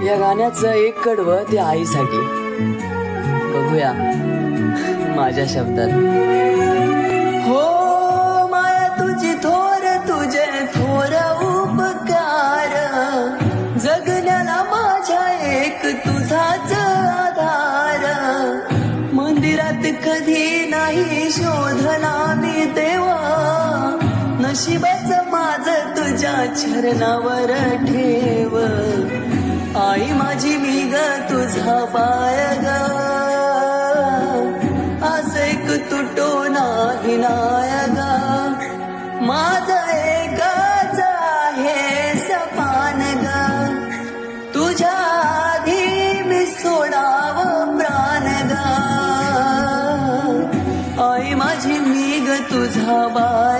या गाण्याचं एक कडवं ते आईसाठी. बघूया माझ्या शब्दात. हो माया तुझी थोर, तुझे थोर उपकार, जगण्याला माझ्या एक तुझाच आधार. मंदिरात कधी नाही शोधला मी देवा, नशिबाचं माझं तुझ्या चरणावर ठेव. आई माझी मी ग तुझा पाय ग, असं एक तुटो नाही नाय ग. माझं एकच आहे सपान ग, तुझ्या आधी मी सोडावं प्राण ग. आई माझी मी ग तुझा बाय